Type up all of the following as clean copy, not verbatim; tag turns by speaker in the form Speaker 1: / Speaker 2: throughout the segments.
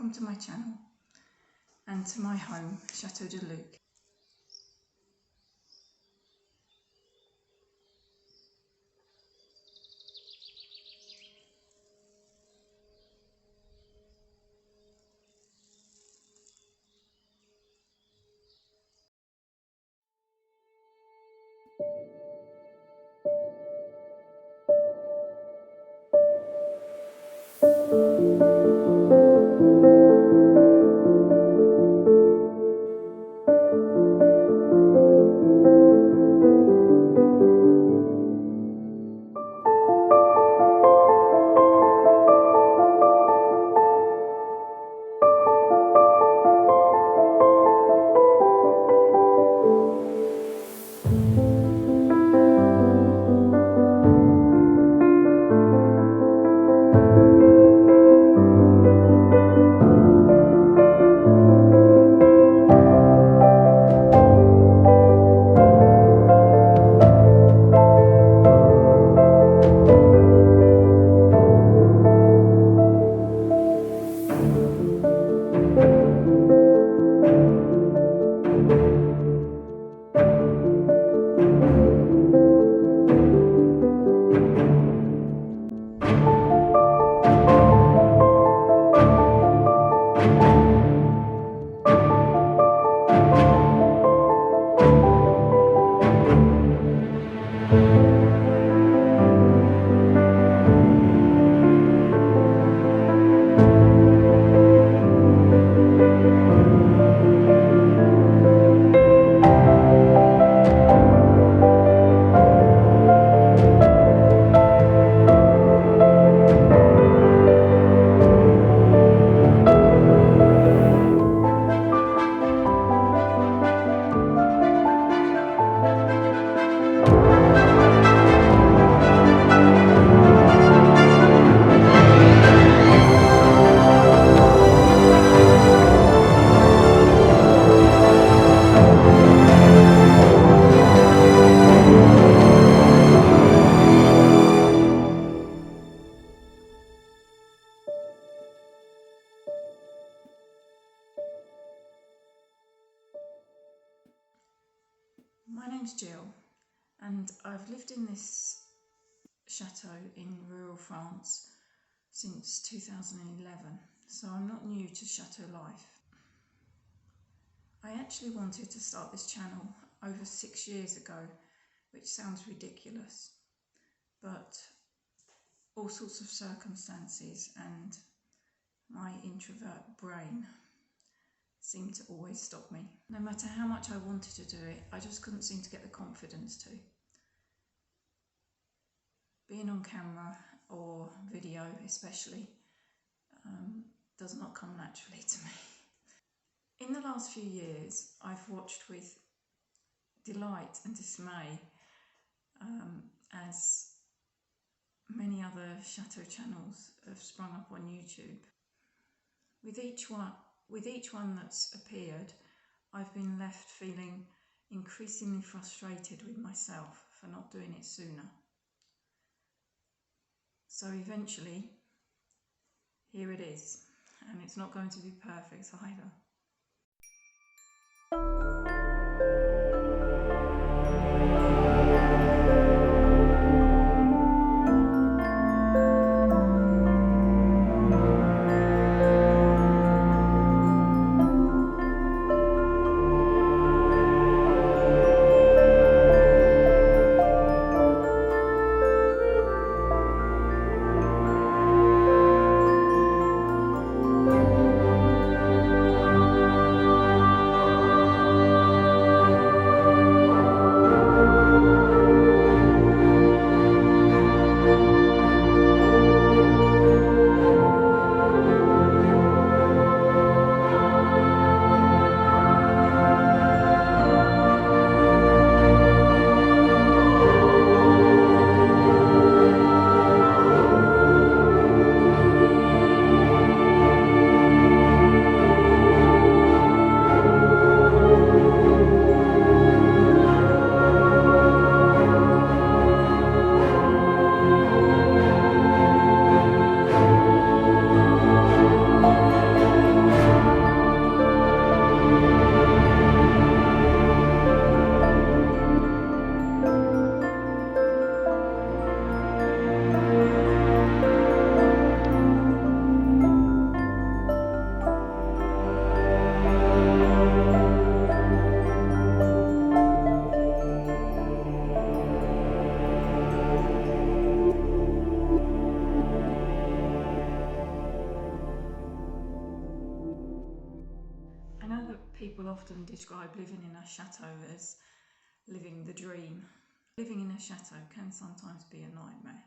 Speaker 1: welcome to my channel and to my home, Chateau de Luc. My name's Gill and I've lived in this chateau in rural France since 2011, so I'm not new to chateau life. I actually wanted to start this channel over 6 years ago, which sounds ridiculous, but all sorts of circumstances and my introvert brain seemed to always stop me. No matter how much I wanted to do it, I just couldn't seem to get the confidence to. Being on camera or video especially does not come naturally to me. In the last few years, I've watched with delight and dismay as many other chateau channels have sprung up on YouTube. With each one that's appeared, I've been left feeling increasingly frustrated with myself for not doing it sooner. So eventually, here it is, and it's not going to be perfect either. People often describe living in a chateau as living the dream. Living in a chateau can sometimes be a nightmare.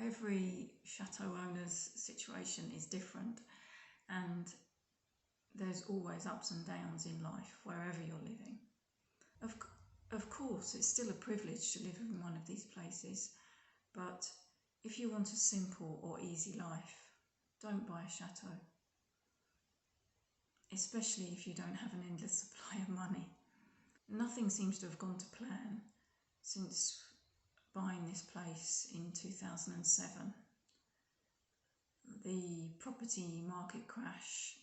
Speaker 1: Every chateau owner's situation is different, and there's always ups and downs in life wherever you're living. Of course, it's still a privilege to live in one of these places, but if you want a simple or easy life, don't buy a chateau, especially if you don't have an endless supply of money. Nothing seems to have gone to plan since buying this place in 2007. The property market crash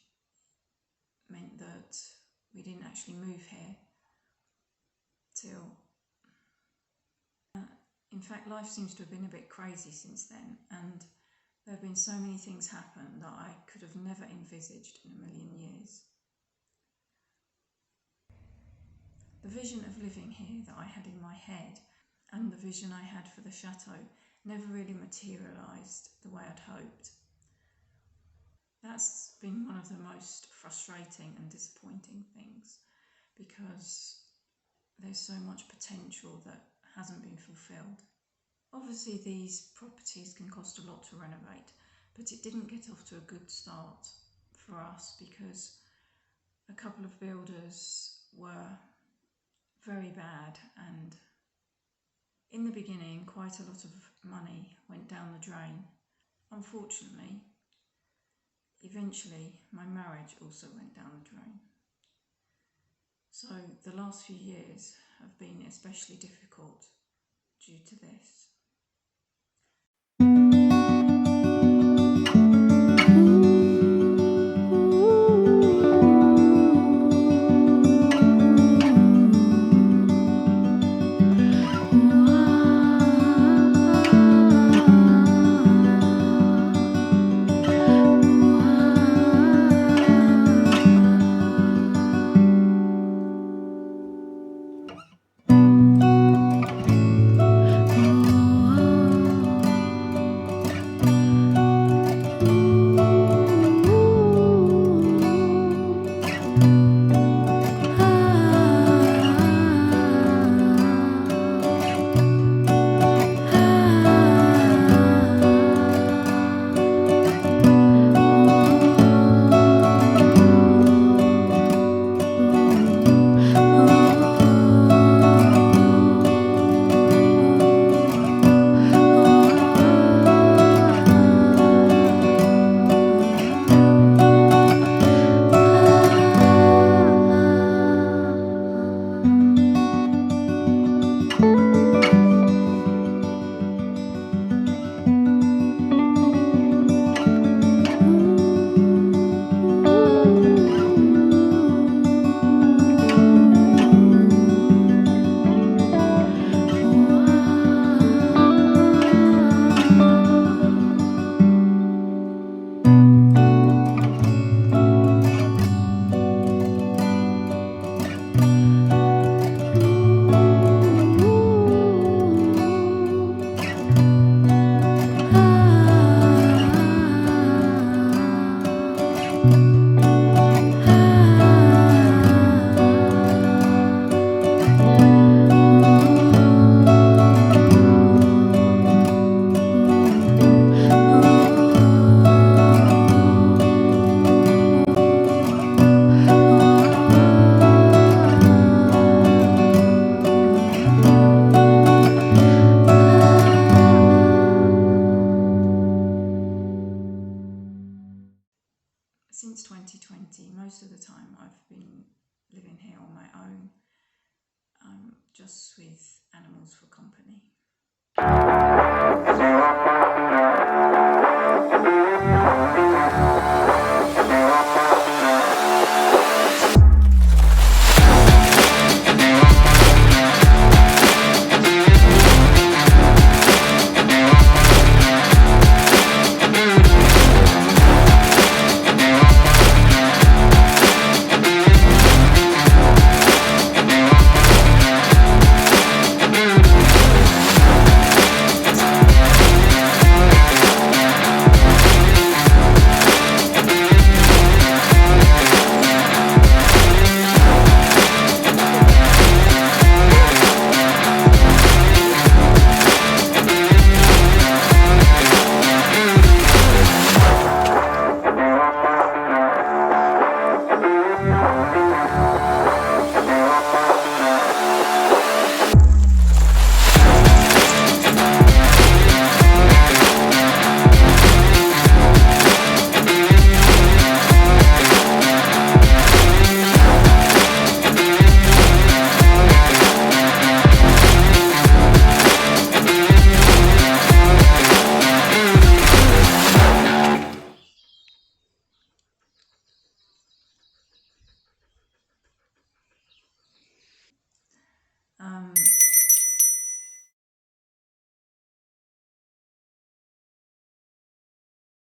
Speaker 1: meant that we didn't actually move here till... in fact, life seems to have been a bit crazy since then, and there have been so many things happen that I could have never envisaged in a million years. The vision of living here that I had in my head and the vision I had for the chateau never really materialised the way I'd hoped. That's been one of the most frustrating and disappointing things, because there's so much potential that hasn't been fulfilled. Obviously, these properties can cost a lot to renovate, but it didn't get off to a good start for us because a couple of builders were very bad, and in the beginning quite a lot of money went down the drain. Unfortunately, eventually my marriage also went down the drain. So the last few years have been especially difficult due to this. Since 2020, most of the time I've been living here on my own, just with animals for company.